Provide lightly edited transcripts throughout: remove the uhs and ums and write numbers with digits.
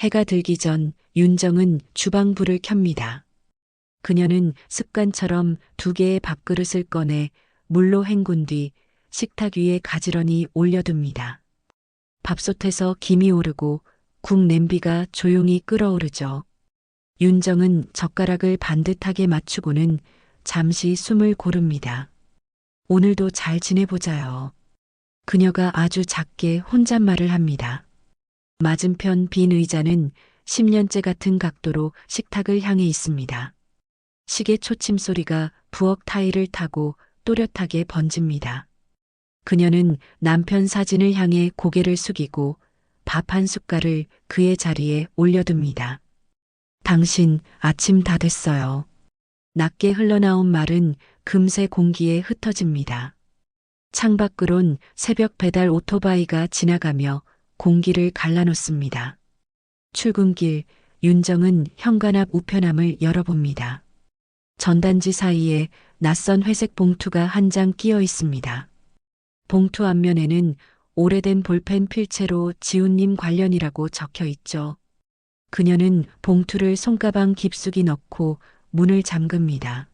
해가 들기 전 윤정은 주방불을 켭니다. 그녀는 습관처럼 두 개의 밥그릇을 꺼내 물로 헹군 뒤 식탁 위에 가지런히 올려둡니다. 밥솥에서 김이 오르고 국 냄비가 조용히 끓어오르죠. 윤정은 젓가락을 반듯하게 맞추고는 잠시 숨을 고릅니다. 오늘도 잘 지내보자요. 그녀가 아주 작게 혼잣말을 합니다. 맞은편 빈 의자는 10년째 같은 각도로 식탁을 향해 있습니다. 시계 초침 소리가 부엌 타일을 타고 또렷하게 번집니다. 그녀는 남편 사진을 향해 고개를 숙이고 밥 한 숟갈을 그의 자리에 올려둡니다. 당신 아침 다 됐어요. 낮게 흘러나온 말은 금세 공기에 흩어집니다. 창밖으론 새벽 배달 오토바이가 지나가며 공기를 갈라놓습니다. 출근길 윤정은 현관앞 우편함을 열어봅니다. 전단지 사이에 낯선 회색 봉투가 한 장 끼어 있습니다. 봉투 앞면에는 오래된 볼펜 필체로 지훈님 관련이라고 적혀 있죠. 그녀는 봉투를 손가방 깊숙이 넣고 문을 잠급니다.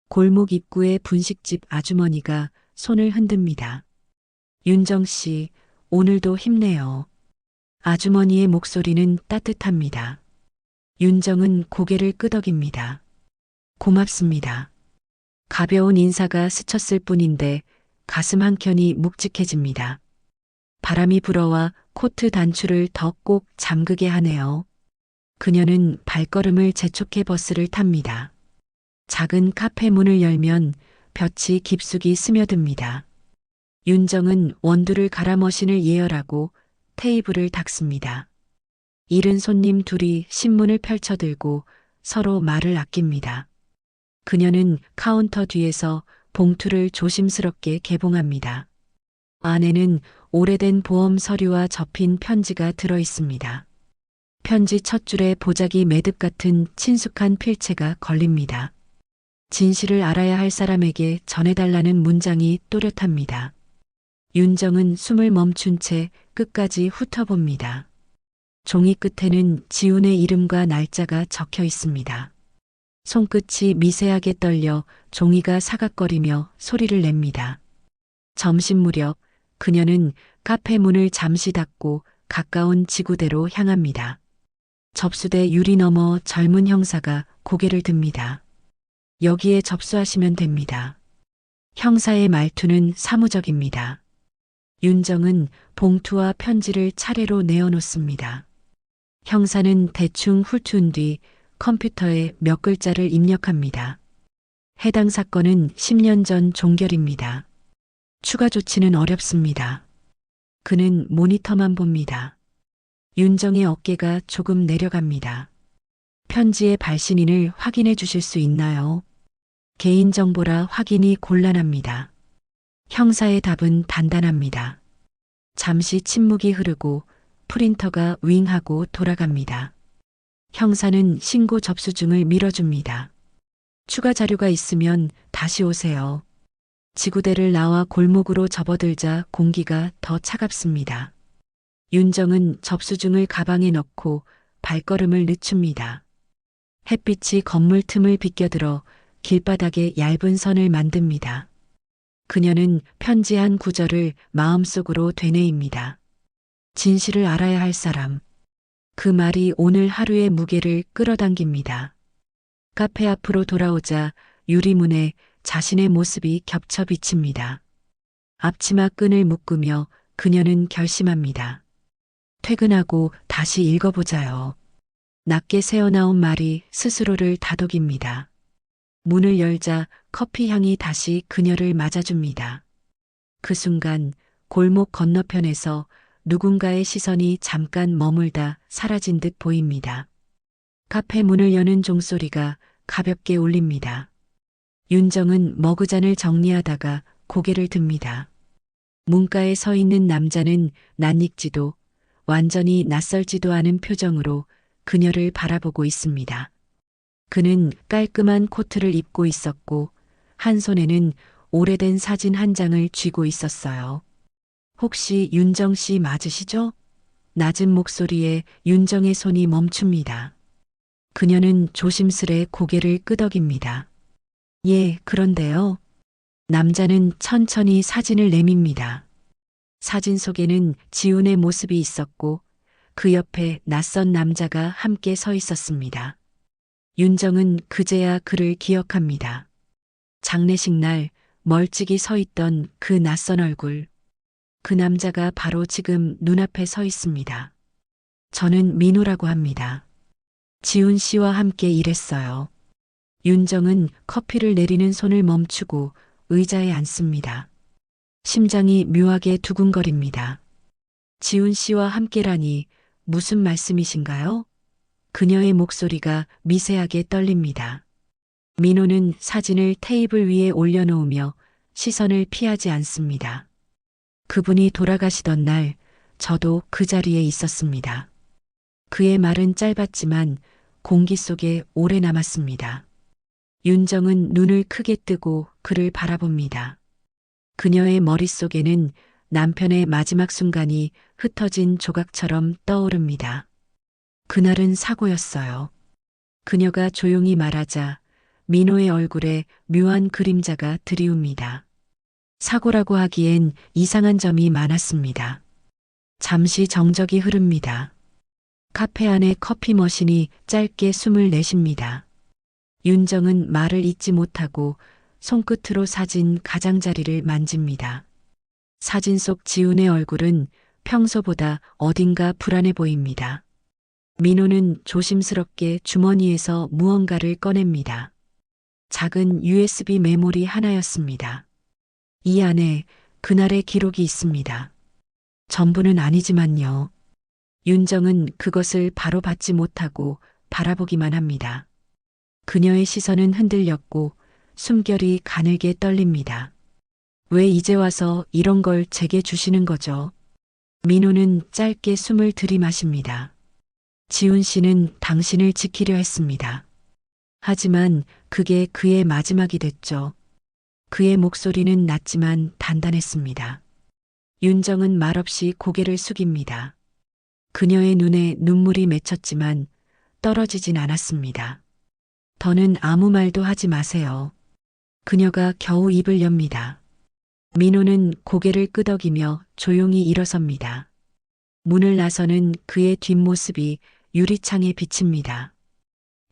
골목 입구의 분식집 아주머니가 손을 흔듭니다. 윤정 씨, 오늘도 힘내요. 아주머니의 목소리는 따뜻합니다. 윤정은 고개를 끄덕입니다. 고맙습니다. 가벼운 인사가 스쳤을 뿐인데 가슴 한켠이 묵직해집니다. 바람이 불어와 코트 단추를 더 꼭 잠그게 하네요. 그녀는 발걸음을 재촉해 버스를 탑니다. 작은 카페 문을 열면 볕이 깊숙이 스며듭니다. 윤정은 원두를 갈아 머신을 예열하고 테이블을 닦습니다. 이른 손님 둘이 신문을 펼쳐들고 서로 말을 아낍니다. 그녀는 카운터 뒤에서 봉투를 조심스럽게 개봉합니다. 안에는 오래된 보험 서류와 접힌 편지가 들어 있습니다. 편지 첫 줄에 보자기 매듭 같은 친숙한 필체가 걸립니다. 진실을 알아야 할 사람에게 전해달라는 문장이 또렷합니다. 윤정은 숨을 멈춘 채 끝까지 훑어봅니다. 종이 끝에는 지훈의 이름과 날짜가 적혀 있습니다. 손끝이 미세하게 떨려 종이가 사각거리며 소리를 냅니다. 점심 무렵 그녀는 카페 문을 잠시 닫고 가까운 지구대로 향합니다. 접수대 유리 너머 젊은 형사가 고개를 듭니다. 여기에 접수하시면 됩니다. 형사의 말투는 사무적입니다. 윤정은 봉투와 편지를 차례로 내어놓습니다. 형사는 대충 훑은 뒤 컴퓨터에 몇 글자를 입력합니다. 해당 사건은 10년 전 종결입니다. 추가 조치는 어렵습니다. 그는 모니터만 봅니다. 윤정의 어깨가 조금 내려갑니다. 편지의 발신인을 확인해 주실 수 있나요? 개인정보라 확인이 곤란합니다. 형사의 답은 단단합니다. 잠시 침묵이 흐르고 프린터가 윙하고 돌아갑니다. 형사는 신고 접수증을 밀어줍니다. 추가 자료가 있으면 다시 오세요. 지구대를 나와 골목으로 접어들자 공기가 더 차갑습니다. 윤정은 접수증을 가방에 넣고 발걸음을 늦춥니다. 햇빛이 건물 틈을 비껴들어 길바닥에 얇은 선을 만듭니다. 그녀는 편지 한 구절을 마음속으로 되뇌입니다. 진실을 알아야 할 사람. 그 말이 오늘 하루의 무게를 끌어당깁니다. 카페 앞으로 돌아오자 유리문에 자신의 모습이 겹쳐 비칩니다. 앞치마 끈을 묶으며 그녀는 결심합니다. 퇴근하고 다시 읽어보자요. 낮게 새어나온 말이 스스로를 다독입니다. 문을 열자 커피 향이 다시 그녀를 맞아줍니다. 그 순간 골목 건너편에서 누군가의 시선이 잠깐 머물다 사라진 듯 보입니다. 카페 문을 여는 종소리가 가볍게 울립니다. 윤정은 머그잔을 정리하다가 고개를 듭니다. 문가에 서 있는 남자는 낯익지도 완전히 낯설지도 않은 표정으로 그녀를 바라보고 있습니다. 그는 깔끔한 코트를 입고 있었고 한 손에는 오래된 사진 한 장을 쥐고 있었어요. 혹시 윤정 씨 맞으시죠? 낮은 목소리에 윤정의 손이 멈춥니다. 그녀는 조심스레 고개를 끄덕입니다. 예, 그런데요. 남자는 천천히 사진을 내밉니다. 사진 속에는 지훈의 모습이 있었고 그 옆에 낯선 남자가 함께 서 있었습니다. 윤정은 그제야 그를 기억합니다. 장례식 날 멀찍이 서 있던 그 낯선 얼굴. 그 남자가 바로 지금 눈앞에 서 있습니다. 저는 민호라고 합니다. 지훈 씨와 함께 일했어요. 윤정은 커피를 내리는 손을 멈추고 의자에 앉습니다. 심장이 묘하게 두근거립니다. 지훈 씨와 함께라니 무슨 말씀이신가요? 그녀의 목소리가 미세하게 떨립니다. 민호는 사진을 테이블 위에 올려놓으며 시선을 피하지 않습니다. 그분이 돌아가시던 날 저도 그 자리에 있었습니다. 그의 말은 짧았지만 공기 속에 오래 남았습니다. 윤정은 눈을 크게 뜨고 그를 바라봅니다. 그녀의 머릿속에는 남편의 마지막 순간이 흩어진 조각처럼 떠오릅니다. 그날은 사고였어요. 그녀가 조용히 말하자 민호의 얼굴에 묘한 그림자가 드리웁니다. 사고라고 하기엔 이상한 점이 많았습니다. 잠시 정적이 흐릅니다. 카페 안의 커피 머신이 짧게 숨을 내쉽니다. 윤정은 말을 잇지 못하고 손끝으로 사진 가장자리를 만집니다. 사진 속 지훈의 얼굴은 평소보다 어딘가 불안해 보입니다. 민호는 조심스럽게 주머니에서 무언가를 꺼냅니다. 작은 USB 메모리 하나였습니다. 이 안에 그날의 기록이 있습니다. 전부는 아니지만요. 윤정은 그것을 바로 받지 못하고 바라보기만 합니다. 그녀의 시선은 흔들렸고 숨결이 가늘게 떨립니다. 왜 이제 와서 이런 걸 제게 주시는 거죠? 민호는 짧게 숨을 들이마십니다. 지훈 씨는 당신을 지키려 했습니다. 하지만 그게 그의 마지막이 됐죠. 그의 목소리는 낮지만 단단했습니다. 윤정은 말없이 고개를 숙입니다. 그녀의 눈에 눈물이 맺혔지만 떨어지진 않았습니다. 더는 아무 말도 하지 마세요. 그녀가 겨우 입을 엽니다. 민호는 고개를 끄덕이며 조용히 일어섭니다. 문을 나서는 그의 뒷모습이 유리창에 비칩니다.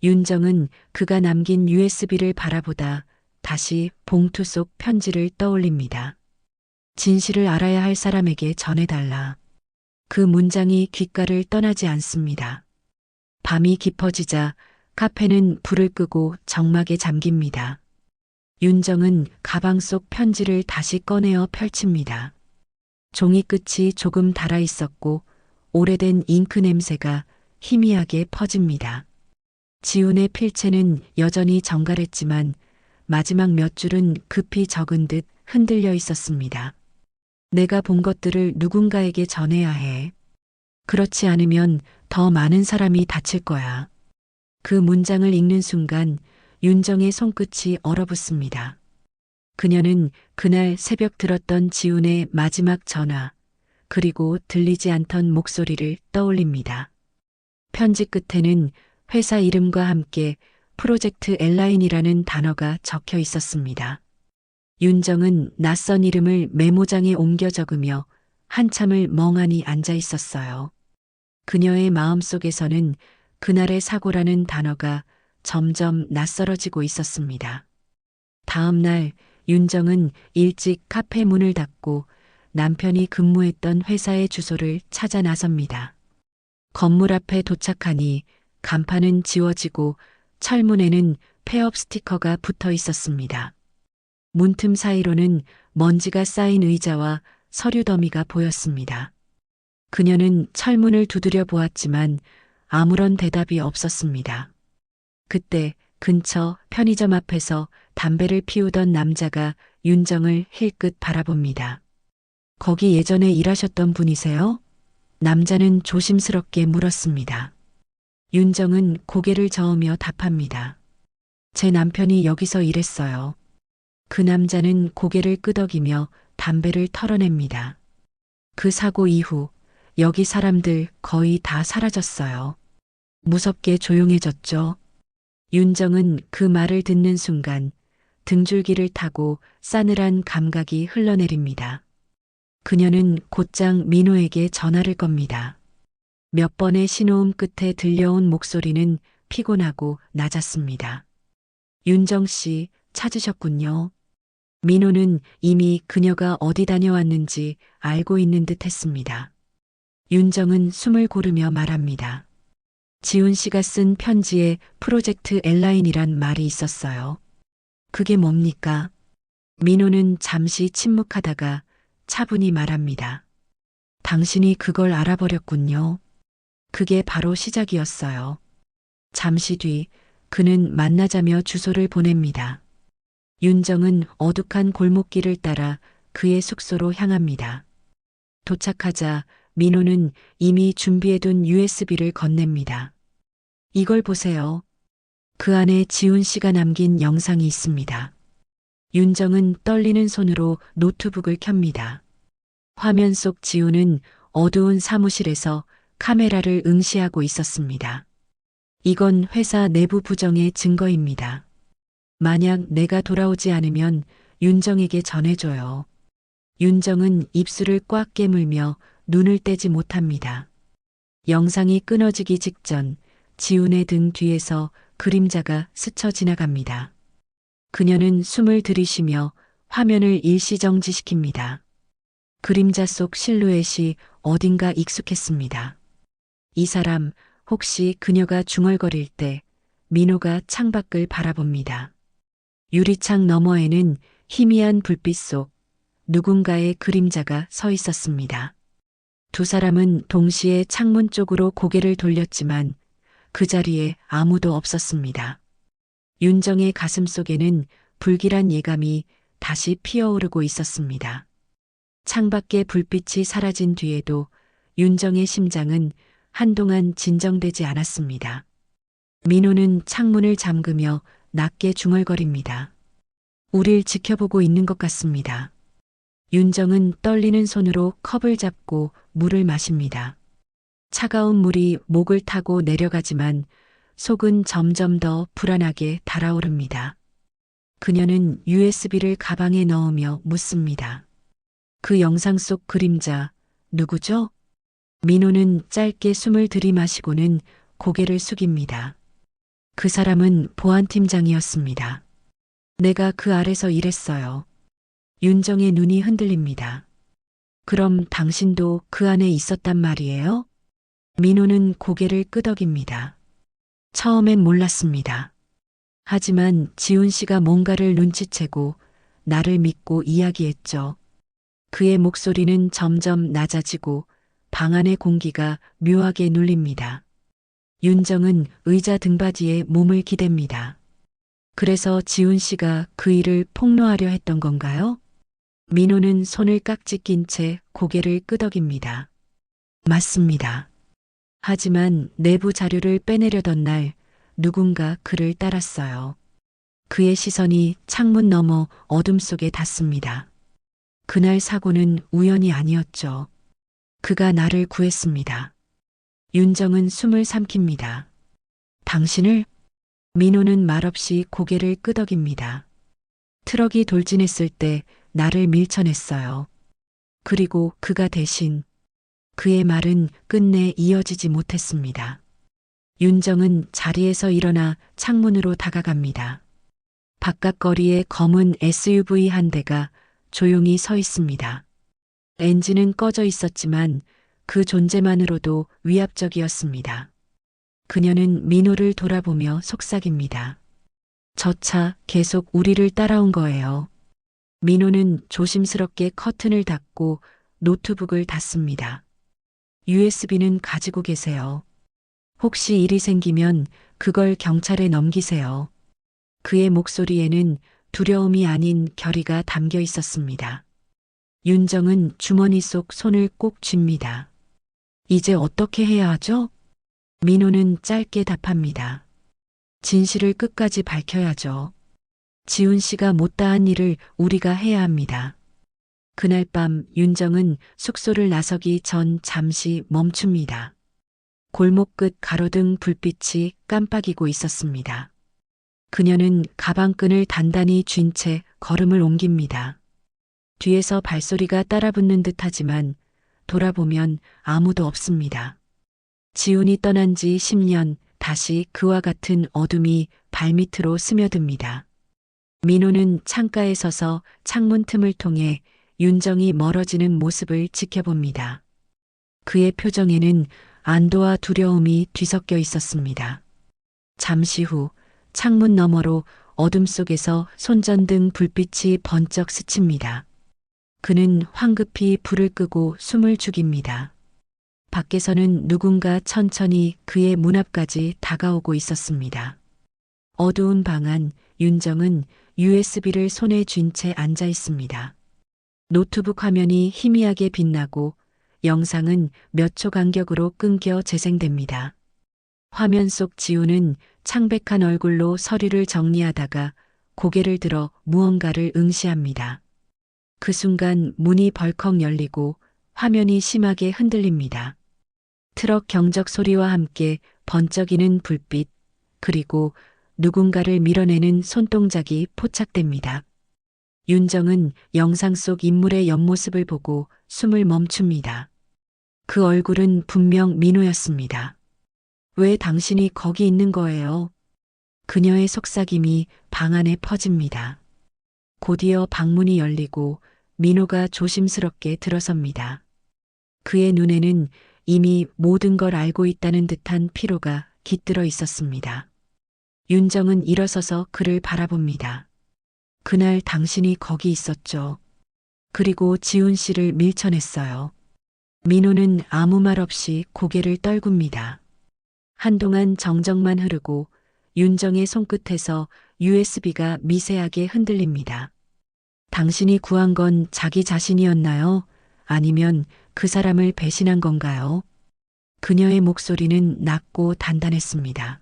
윤정은 그가 남긴 USB를 바라보다 다시 봉투 속 편지를 떠올립니다. 진실을 알아야 할 사람에게 전해달라. 그 문장이 귓가를 떠나지 않습니다. 밤이 깊어지자 카페는 불을 끄고 정막에 잠깁니다. 윤정은 가방 속 편지를 다시 꺼내어 펼칩니다. 종이 끝이 조금 달아 있었고 오래된 잉크 냄새가 희미하게 퍼집니다. 지훈의 필체는 여전히 정갈했지만 마지막 몇 줄은 급히 적은 듯 흔들려 있었습니다. 내가 본 것들을 누군가에게 전해야 해. 그렇지 않으면 더 많은 사람이 다칠 거야. 그 문장을 읽는 순간 윤정의 손끝이 얼어붙습니다. 그녀는 그날 새벽 들었던 지훈의 마지막 전화, 그리고 들리지 않던 목소리를 떠올립니다. 편지 끝에는 회사 이름과 함께 프로젝트 엘라인이라는 단어가 적혀 있었습니다. 윤정은 낯선 이름을 메모장에 옮겨 적으며 한참을 멍하니 앉아 있었어요. 그녀의 마음속에서는 그날의 사고라는 단어가 점점 낯설어지고 있었습니다. 다음 날 윤정은 일찍 카페 문을 닫고 남편이 근무했던 회사의 주소를 찾아 나섭니다. 건물 앞에 도착하니 간판은 지워지고 철문에는 폐업 스티커가 붙어 있었습니다. 문틈 사이로는 먼지가 쌓인 의자와 서류 더미가 보였습니다. 그녀는 철문을 두드려 보았지만 아무런 대답이 없었습니다. 그때 근처 편의점 앞에서 담배를 피우던 남자가 윤정을 힐끗 바라봅니다. 거기 예전에 일하셨던 분이세요? 남자는 조심스럽게 물었습니다. 윤정은 고개를 저으며 답합니다. 제 남편이 여기서 일했어요. 그 남자는 고개를 끄덕이며 담배를 털어냅니다. 그 사고 이후 여기 사람들 거의 다 사라졌어요. 무섭게 조용해졌죠. 윤정은 그 말을 듣는 순간 등줄기를 타고 싸늘한 감각이 흘러내립니다. 그녀는 곧장 민호에게 전화를 겁니다. 몇 번의 신호음 끝에 들려온 목소리는 피곤하고 낮았습니다. 윤정 씨 찾으셨군요. 민호는 이미 그녀가 어디 다녀왔는지 알고 있는 듯 했습니다. 윤정은 숨을 고르며 말합니다. 지훈 씨가 쓴 편지에 프로젝트 엘라인이란 말이 있었어요. 그게 뭡니까? 민호는 잠시 침묵하다가 차분히 말합니다. 당신이 그걸 알아버렸군요. 그게 바로 시작이었어요. 잠시 뒤 그는 만나자며 주소를 보냅니다. 윤정은 어둑한 골목길을 따라 그의 숙소로 향합니다. 도착하자 민호는 이미 준비해둔 USB를 건넵니다. 이걸 보세요. 그 안에 지훈 씨가 남긴 영상이 있습니다. 윤정은 떨리는 손으로 노트북을 켭니다. 화면 속 지훈은 어두운 사무실에서 카메라를 응시하고 있었습니다. 이건 회사 내부 부정의 증거입니다. 만약 내가 돌아오지 않으면 윤정에게 전해줘요. 윤정은 입술을 꽉 깨물며 눈을 떼지 못합니다. 영상이 끊어지기 직전 지훈의 등 뒤에서 그림자가 스쳐 지나갑니다. 그녀는 숨을 들이쉬며 화면을 일시정지시킵니다. 그림자 속 실루엣이 어딘가 익숙했습니다. 이 사람, 혹시 그녀가 중얼거릴 때 민호가 창밖을 바라봅니다. 유리창 너머에는 희미한 불빛 속 누군가의 그림자가 서 있었습니다. 두 사람은 동시에 창문 쪽으로 고개를 돌렸지만 그 자리에 아무도 없었습니다. 윤정의 가슴 속에는 불길한 예감이 다시 피어오르고 있었습니다. 창밖의 불빛이 사라진 뒤에도 윤정의 심장은 한동안 진정되지 않았습니다. 민호는 창문을 잠그며 낮게 중얼거립니다. 우릴 지켜보고 있는 것 같습니다. 윤정은 떨리는 손으로 컵을 잡고 물을 마십니다. 차가운 물이 목을 타고 내려가지만 속은 점점 더 불안하게 달아오릅니다. 그녀는 USB를 가방에 넣으며 묻습니다. 그 영상 속 그림자, 누구죠? 민호는 짧게 숨을 들이마시고는 고개를 숙입니다. 그 사람은 보안팀장이었습니다. 내가 그 아래서 일했어요. 윤정의 눈이 흔들립니다. 그럼 당신도 그 안에 있었단 말이에요? 민호는 고개를 끄덕입니다. 처음엔 몰랐습니다. 하지만 지훈 씨가 뭔가를 눈치채고 나를 믿고 이야기했죠. 그의 목소리는 점점 낮아지고 방 안의 공기가 묘하게 눌립니다. 윤정은 의자 등받이에 몸을 기댑니다. 그래서 지훈 씨가 그 일을 폭로하려 했던 건가요? 민호는 손을 깍지 낀 채 고개를 끄덕입니다. 맞습니다. 하지만 내부 자료를 빼내려던 날 누군가 그를 따랐어요. 그의 시선이 창문 너머 어둠 속에 닿습니다. 그날 사고는 우연이 아니었죠. 그가 나를 구했습니다. 윤정은 숨을 삼킵니다. 당신을? 민호는 말없이 고개를 끄덕입니다. 트럭이 돌진했을 때 나를 밀쳐냈어요. 그리고 그가 대신 그의 말은 끝내 이어지지 못했습니다. 윤정은 자리에서 일어나 창문으로 다가갑니다. 바깥 거리에 검은 SUV 한 대가 조용히 서 있습니다. 엔진은 꺼져 있었지만 그 존재만으로도 위압적이었습니다. 그녀는 민호를 돌아보며 속삭입니다. 저 차 계속 우리를 따라온 거예요. 민호는 조심스럽게 커튼을 닫고 노트북을 닫습니다. USB는 가지고 계세요. 혹시 일이 생기면 그걸 경찰에 넘기세요. 그의 목소리에는 두려움이 아닌 결의가 담겨 있었습니다. 윤정은 주머니 속 손을 꼭 쥡니다. 이제 어떻게 해야 하죠? 민호는 짧게 답합니다. 진실을 끝까지 밝혀야죠. 지훈 씨가 못다한 일을 우리가 해야 합니다. 그날 밤 윤정은 숙소를 나서기 전 잠시 멈춥니다. 골목 끝 가로등 불빛이 깜빡이고 있었습니다. 그녀는 가방끈을 단단히 쥔 채 걸음을 옮깁니다. 뒤에서 발소리가 따라붙는 듯하지만 돌아보면 아무도 없습니다. 지훈이 떠난 지 10년 다시 그와 같은 어둠이 발밑으로 스며듭니다. 민호는 창가에 서서 창문 틈을 통해 윤정이 멀어지는 모습을 지켜봅니다. 그의 표정에는 안도와 두려움이 뒤섞여 있었습니다. 잠시 후 창문 너머로 어둠 속에서 손전등 불빛이 번쩍 스칩니다. 그는 황급히 불을 끄고 숨을 죽입니다. 밖에서는 누군가 천천히 그의 문 앞까지 다가오고 있었습니다. 어두운 방 안 윤정은 USB를 손에 쥔 채 앉아 있습니다. 노트북 화면이 희미하게 빛나고 영상은 몇 초 간격으로 끊겨 재생됩니다. 화면 속 지훈은 창백한 얼굴로 서류를 정리하다가 고개를 들어 무언가를 응시합니다. 그 순간 문이 벌컥 열리고 화면이 심하게 흔들립니다. 트럭 경적 소리와 함께 번쩍이는 불빛, 그리고 누군가를 밀어내는 손동작이 포착됩니다. 윤정은 영상 속 인물의 옆모습을 보고 숨을 멈춥니다. 그 얼굴은 분명 민호였습니다. 왜 당신이 거기 있는 거예요? 그녀의 속삭임이 방 안에 퍼집니다. 곧이어 방문이 열리고 민호가 조심스럽게 들어섭니다. 그의 눈에는 이미 모든 걸 알고 있다는 듯한 피로가 깃들어 있었습니다. 윤정은 일어서서 그를 바라봅니다. 그날 당신이 거기 있었죠. 그리고 지훈 씨를 밀쳐냈어요. 민호는 아무 말 없이 고개를 떨굽니다. 한동안 정적만 흐르고 윤정의 손끝에서 USB가 미세하게 흔들립니다. 당신이 구한 건 자기 자신이었나요? 아니면 그 사람을 배신한 건가요? 그녀의 목소리는 낮고 단단했습니다.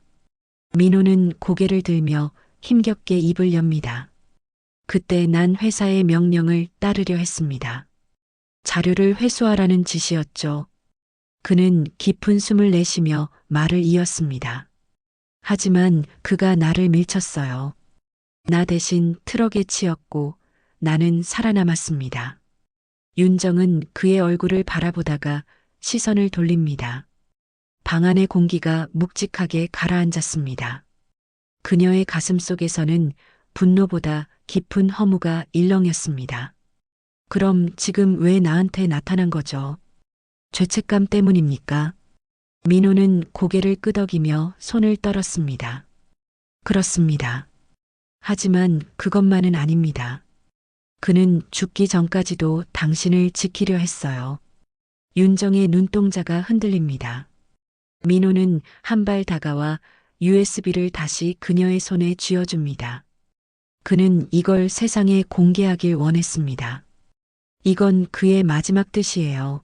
민호는 고개를 들며 힘겹게 입을 엽니다. 그때 난 회사의 명령을 따르려 했습니다. 자료를 회수하라는 지시였죠. 그는 깊은 숨을 내쉬며 말을 이었습니다. 하지만 그가 나를 밀쳤어요. 나 대신 트럭에 치였고 나는 살아남았습니다. 윤정은 그의 얼굴을 바라보다가 시선을 돌립니다. 방 안의 공기가 묵직하게 가라앉았습니다. 그녀의 가슴 속에서는 분노보다 깊은 허무가 일렁였습니다. 그럼 지금 왜 나한테 나타난 거죠? 죄책감 때문입니까? 민호는 고개를 끄덕이며 손을 떨었습니다. 그렇습니다. 하지만 그것만은 아닙니다. 그는 죽기 전까지도 당신을 지키려 했어요. 윤정의 눈동자가 흔들립니다. 민호는 한 발 다가와 USB를 다시 그녀의 손에 쥐어줍니다. 그는 이걸 세상에 공개하길 원했습니다. 이건 그의 마지막 뜻이에요.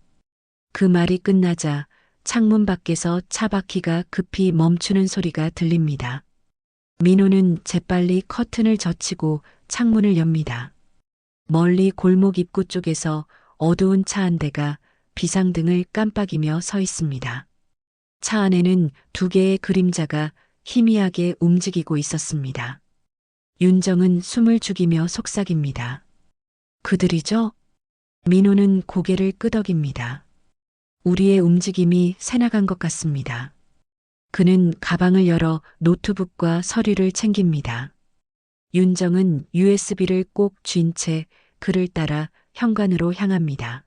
그 말이 끝나자 창문 밖에서 차 바퀴가 급히 멈추는 소리가 들립니다. 민호는 재빨리 커튼을 젖히고 창문을 엽니다. 멀리 골목 입구 쪽에서 어두운 차 한 대가 비상등을 깜빡이며 서 있습니다. 차 안에는 두 개의 그림자가 희미하게 움직이고 있었습니다. 윤정은 숨을 죽이며 속삭입니다. 그들이죠? 민호는 고개를 끄덕입니다. 우리의 움직임이 새나간 것 같습니다. 그는 가방을 열어 노트북과 서류를 챙깁니다. 윤정은 USB를 꼭 쥔 채 그를 따라 현관으로 향합니다.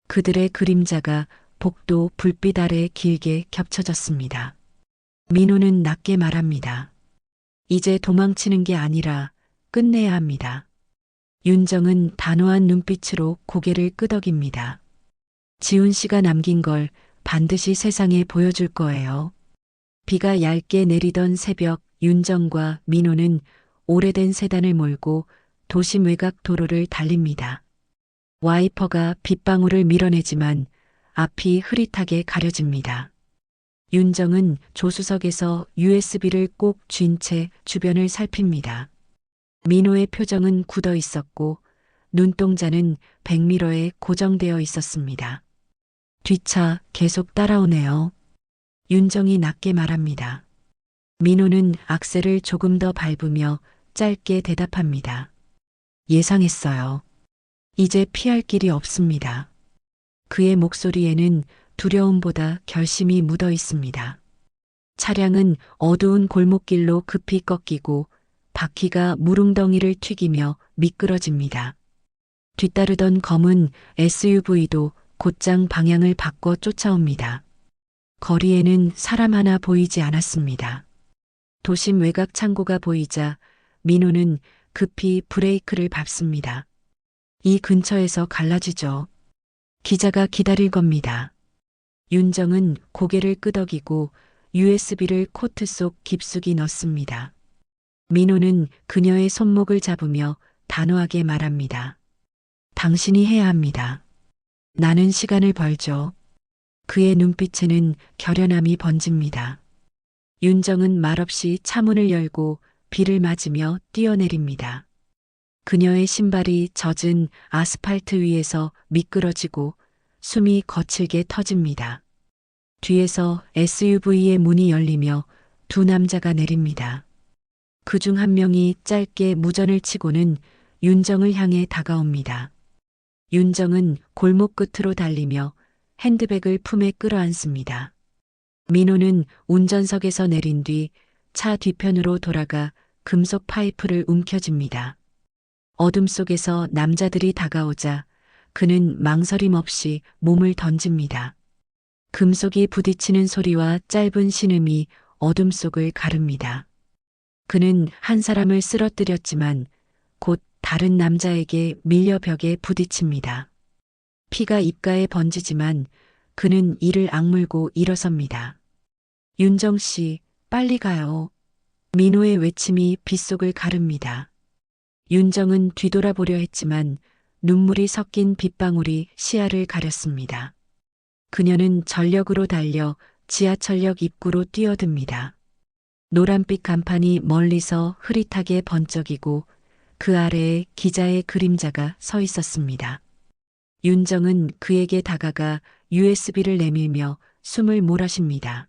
그들의 그림자가 복도 불빛 아래 길게 겹쳐졌습니다. 민호는 낮게 말합니다. 이제 도망치는 게 아니라 끝내야 합니다. 윤정은 단호한 눈빛으로 고개를 끄덕입니다. 지훈 씨가 남긴 걸 반드시 세상에 보여줄 거예요. 비가 얇게 내리던 새벽 윤정과 민호는 오래된 세단을 몰고 도심 외곽 도로를 달립니다. 와이퍼가 빗방울을 밀어내지만 앞이 흐릿하게 가려집니다. 윤정은 조수석에서 USB를 꼭 쥔 채 주변을 살핍니다. 민호의 표정은 굳어 있었고 눈동자는 백미러에 고정되어 있었습니다. 뒷차 계속 따라오네요. 윤정이 낮게 말합니다. 민호는 악셀을 조금 더 밟으며 짧게 대답합니다. 예상했어요. 이제 피할 길이 없습니다. 그의 목소리에는 두려움보다 결심이 묻어 있습니다. 차량은 어두운 골목길로 급히 꺾이고 바퀴가 무릉덩이를 튀기며 미끄러집니다. 뒤따르던 검은 SUV도 곧장 방향을 바꿔 쫓아옵니다. 거리에는 사람 하나 보이지 않았습니다. 도심 외곽 창고가 보이자 민호는 급히 브레이크를 밟습니다. 이 근처에서 갈라지죠. 기자가 기다릴 겁니다. 윤정은 고개를 끄덕이고 USB를 코트 속 깊숙이 넣습니다. 민호는 그녀의 손목을 잡으며 단호하게 말합니다. 당신이 해야 합니다. 나는 시간을 벌죠. 그의 눈빛에는 결연함이 번집니다. 윤정은 말없이 차문을 열고 비를 맞으며 뛰어내립니다. 그녀의 신발이 젖은 아스팔트 위에서 미끄러지고 숨이 거칠게 터집니다. 뒤에서 SUV의 문이 열리며 두 남자가 내립니다. 그중 한 명이 짧게 무전을 치고는 윤정을 향해 다가옵니다. 윤정은 골목 끝으로 달리며 핸드백을 품에 끌어안습니다. 민호는 운전석에서 내린 뒤 차 뒤편으로 돌아가 금속 파이프를 움켜쥡니다. 어둠 속에서 남자들이 다가오자 그는 망설임 없이 몸을 던집니다. 금속이 부딪히는 소리와 짧은 신음이 어둠 속을 가릅니다. 그는 한 사람을 쓰러뜨렸지만 곧 다른 남자에게 밀려 벽에 부딪힙니다. 피가 입가에 번지지만 그는 이를 악물고 일어섭니다. 윤정 씨, 빨리 가요. 민호의 외침이 빗속을 가릅니다. 윤정은 뒤돌아보려 했지만 눈물이 섞인 빗방울이 시야를 가렸습니다. 그녀는 전력으로 달려 지하철역 입구로 뛰어듭니다. 노란빛 간판이 멀리서 흐릿하게 번쩍이고 그 아래에 기자의 그림자가 서 있었습니다. 윤정은 그에게 다가가 USB를 내밀며 숨을 몰아쉽니다.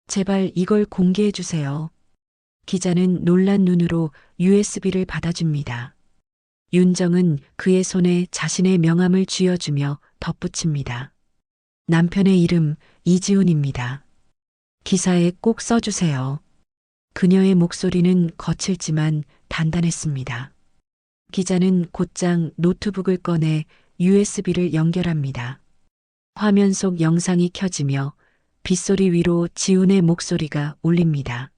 제발 이걸 공개해 주세요. 기자는 놀란 눈으로 USB를 받아줍니다. 윤정은 그의 손에 자신의 명함을 쥐어주며 덧붙입니다. 남편의 이름 이지훈입니다. 기사에 꼭 써주세요. 그녀의 목소리는 거칠지만 단단했습니다. 기자는 곧장 노트북을 꺼내 USB를 연결합니다. 화면 속 영상이 켜지며 빗소리 위로 지훈의 목소리가 울립니다.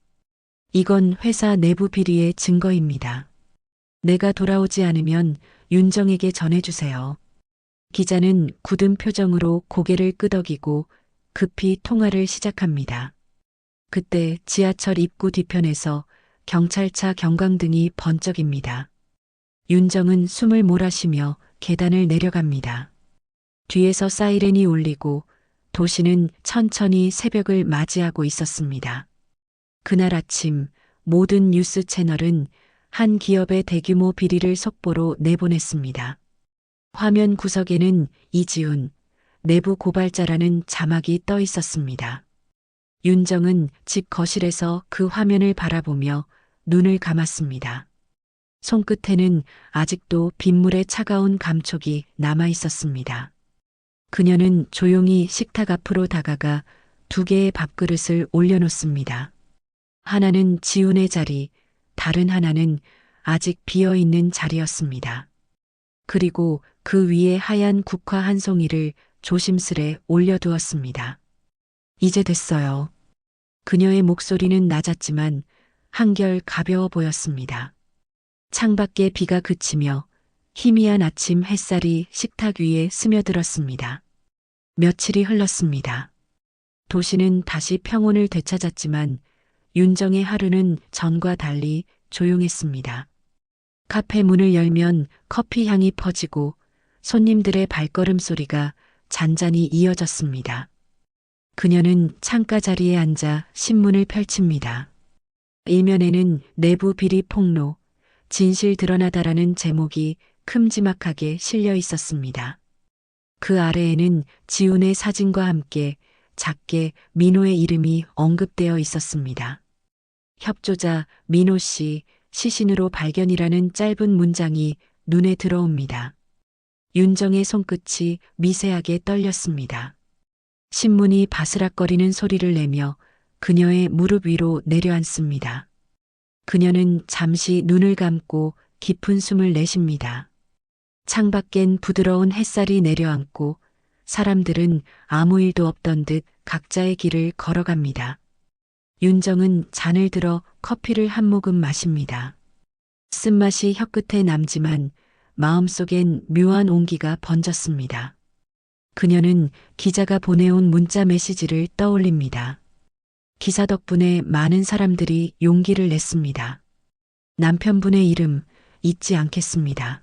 이건 회사 내부 비리의 증거입니다. 내가 돌아오지 않으면 윤정에게 전해주세요. 기자는 굳은 표정으로 고개를 끄덕이고 급히 통화를 시작합니다. 그때 지하철 입구 뒤편에서 경찰차 경광등이 번쩍입니다. 윤정은 숨을 몰아쉬며 계단을 내려갑니다. 뒤에서 사이렌이 울리고 도시는 천천히 새벽을 맞이하고 있었습니다. 그날 아침 모든 뉴스 채널은 한 기업의 대규모 비리를 속보로 내보냈습니다. 화면 구석에는 이지훈, 내부 고발자라는 자막이 떠 있었습니다. 윤정은 집 거실에서 그 화면을 바라보며 눈을 감았습니다. 손끝에는 아직도 빗물의 차가운 감촉이 남아 있었습니다. 그녀는 조용히 식탁 앞으로 다가가 두 개의 밥그릇을 올려놓습니다. 하나는 지훈의 자리, 다른 하나는 아직 비어있는 자리였습니다. 그리고 그 위에 하얀 국화 한 송이를 조심스레 올려두었습니다. 이제 됐어요. 그녀의 목소리는 낮았지만 한결 가벼워 보였습니다. 창밖에 비가 그치며 희미한 아침 햇살이 식탁 위에 스며들었습니다. 며칠이 흘렀습니다. 도시는 다시 평온을 되찾았지만 윤정의 하루는 전과 달리 조용했습니다. 카페 문을 열면 커피 향이 퍼지고 손님들의 발걸음 소리가 잔잔히 이어졌습니다. 그녀는 창가 자리에 앉아 신문을 펼칩니다. 일면에는 내부 비리 폭로, 진실 드러나다라는 제목이 큼지막하게 실려 있었습니다. 그 아래에는 지훈의 사진과 함께 작게 민호의 이름이 언급되어 있었습니다. 협조자 민호 씨 시신으로 발견이라는 짧은 문장이 눈에 들어옵니다. 윤정의 손끝이 미세하게 떨렸습니다. 신문이 바스락거리는 소리를 내며 그녀의 무릎 위로 내려앉습니다. 그녀는 잠시 눈을 감고 깊은 숨을 내쉽니다. 창밖엔 부드러운 햇살이 내려앉고 사람들은 아무 일도 없던 듯 각자의 길을 걸어갑니다. 윤정은 잔을 들어 커피를 한 모금 마십니다. 쓴맛이 혀끝에 남지만 마음속엔 묘한 온기가 번졌습니다. 그녀는 기자가 보내온 문자 메시지를 떠올립니다. 기사 덕분에 많은 사람들이 용기를 냈습니다. 남편분의 이름 잊지 않겠습니다.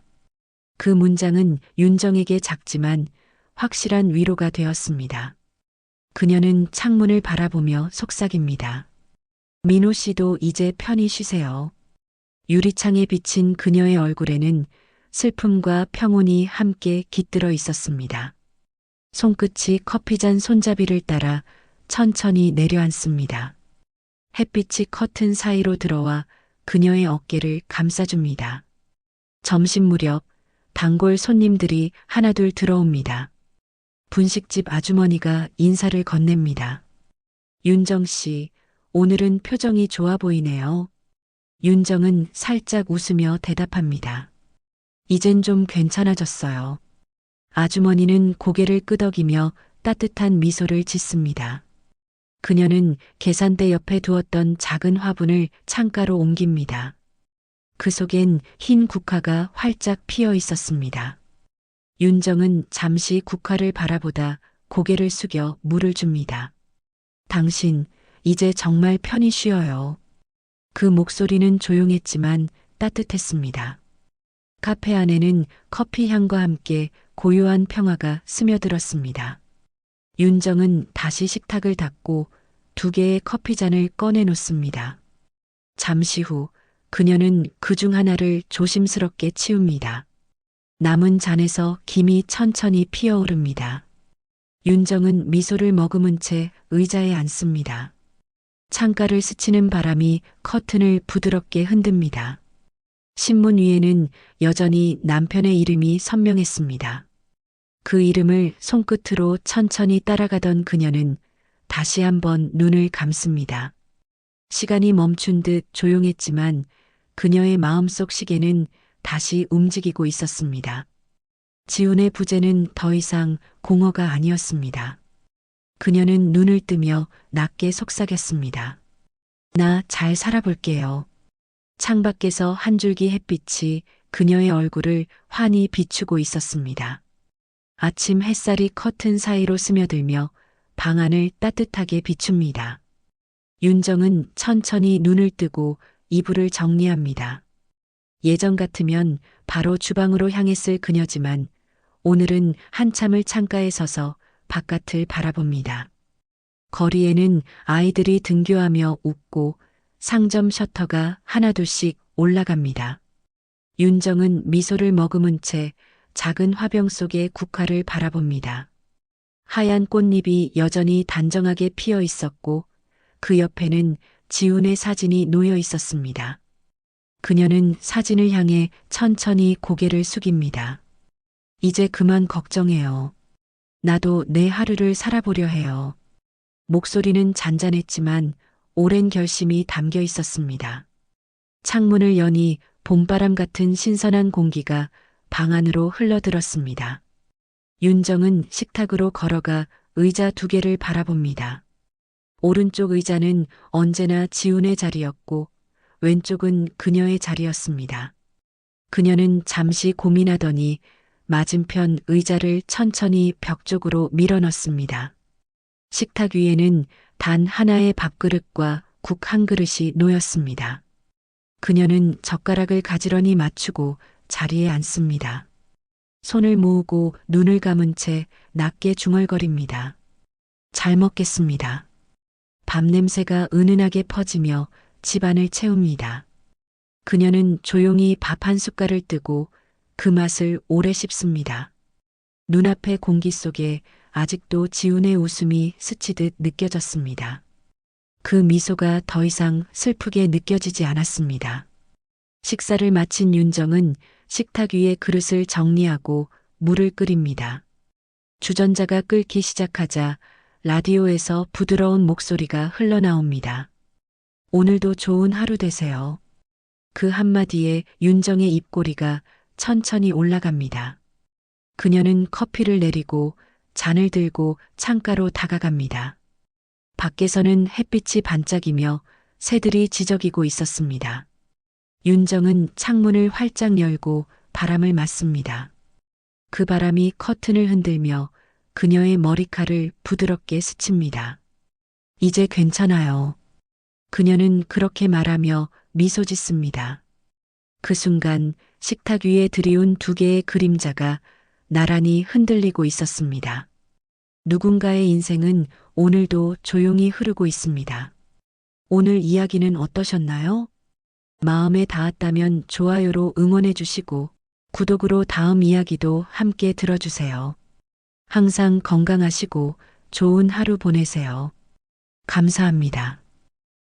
그 문장은 윤정에게 작지만 확실한 위로가 되었습니다. 그녀는 창문을 바라보며 속삭입니다. 민호 씨도 이제 편히 쉬세요. 유리창에 비친 그녀의 얼굴에는 슬픔과 평온이 함께 깃들어 있었습니다. 손끝이 커피잔 손잡이를 따라 천천히 내려앉습니다. 햇빛이 커튼 사이로 들어와 그녀의 어깨를 감싸줍니다. 점심 무렵 단골 손님들이 하나둘 들어옵니다. 분식집 아주머니가 인사를 건넵니다. 윤정 씨, 오늘은 표정이 좋아 보이네요. 윤정은 살짝 웃으며 대답합니다. 이젠 좀 괜찮아졌어요. 아주머니는 고개를 끄덕이며 따뜻한 미소를 짓습니다. 그녀는 계산대 옆에 두었던 작은 화분을 창가로 옮깁니다. 그 속엔 흰 국화가 활짝 피어 있었습니다. 윤정은 잠시 국화를 바라보다 고개를 숙여 물을 줍니다. 당신, 이제 정말 편히 쉬어요. 그 목소리는 조용했지만 따뜻했습니다. 카페 안에는 커피 향과 함께 고요한 평화가 스며들었습니다. 윤정은 다시 식탁을 닫고 2개의 커피잔을 꺼내 놓습니다. 잠시 후 그녀는 그중 하나를 조심스럽게 치웁니다. 남은 잔에서 김이 천천히 피어오릅니다. 윤정은 미소를 머금은 채 의자에 앉습니다. 창가를 스치는 바람이 커튼을 부드럽게 흔듭니다. 신문 위에는 여전히 남편의 이름이 선명했습니다. 그 이름을 손끝으로 천천히 따라가던 그녀는 다시 한번 눈을 감습니다. 시간이 멈춘 듯 조용했지만 그녀의 마음속 시계는 다시 움직이고 있었습니다. 지훈의 부재는 더 이상 공허가 아니었습니다. 그녀는 눈을 뜨며 낮게 속삭였습니다. 나 잘 살아볼게요. 창밖에서 한 줄기 햇빛이 그녀의 얼굴을 환히 비추고 있었습니다. 아침 햇살이 커튼 사이로 스며들며 방 안을 따뜻하게 비춥니다. 윤정은 천천히 눈을 뜨고 이불을 정리합니다. 예전 같으면 바로 주방으로 향했을 그녀지만 오늘은 한참을 창가에 서서 바깥을 바라봅니다. 거리에는 아이들이 등교하며 웃고 상점 셔터가 하나둘씩 올라갑니다. 윤정은 미소를 머금은 채 작은 화병 속의 국화를 바라봅니다. 하얀 꽃잎이 여전히 단정하게 피어 있었고 그 옆에는 지훈의 사진이 놓여 있었습니다. 그녀는 사진을 향해 천천히 고개를 숙입니다. 이제 그만 걱정해요. 나도 내 하루를 살아보려 해요. 목소리는 잔잔했지만 오랜 결심이 담겨 있었습니다. 창문을 여니 봄바람 같은 신선한 공기가 방 안으로 흘러들었습니다. 윤정은 식탁으로 걸어가 의자 2개를 바라봅니다. 오른쪽 의자는 언제나 지훈의 자리였고 왼쪽은 그녀의 자리였습니다. 그녀는 잠시 고민하더니 맞은편 의자를 천천히 벽 쪽으로 밀어넣습니다. 식탁 위에는 단 하나의 밥그릇과 국 한 그릇이 놓였습니다. 그녀는 젓가락을 가지런히 맞추고 자리에 앉습니다. 손을 모으고 눈을 감은 채 낮게 중얼거립니다. 잘 먹겠습니다. 밥 냄새가 은은하게 퍼지며 집안을 채웁니다. 그녀는 조용히 밥 한 숟갈을 뜨고 그 맛을 오래 씹습니다. 눈앞의 공기 속에 아직도 지훈의 웃음이 스치듯 느껴졌습니다. 그 미소가 더 이상 슬프게 느껴지지 않았습니다. 식사를 마친 윤정은 식탁 위에 그릇을 정리하고 물을 끓입니다. 주전자가 끓기 시작하자 라디오에서 부드러운 목소리가 흘러나옵니다. 오늘도 좋은 하루 되세요. 그 한마디에 윤정의 입꼬리가 천천히 올라갑니다. 그녀는 커피를 내리고 잔을 들고 창가로 다가갑니다. 밖에서는 햇빛이 반짝이며 새들이 지저귀고 있었습니다. 윤정은 창문을 활짝 열고 바람을 맞습니다. 그 바람이 커튼을 흔들며 그녀의 머리칼을 부드럽게 스칩니다. 이제 괜찮아요. 그녀는 그렇게 말하며 미소 짓습니다. 그 순간 식탁 위에 들이운 두 개의 그림자가 나란히 흔들리고 있었습니다. 누군가의 인생은 오늘도 조용히 흐르고 있습니다. 오늘 이야기는 어떠셨나요? 마음에 닿았다면 좋아요로 응원해 주시고 구독으로 다음 이야기도 함께 들어주세요. 항상 건강하시고 좋은 하루 보내세요. 감사합니다.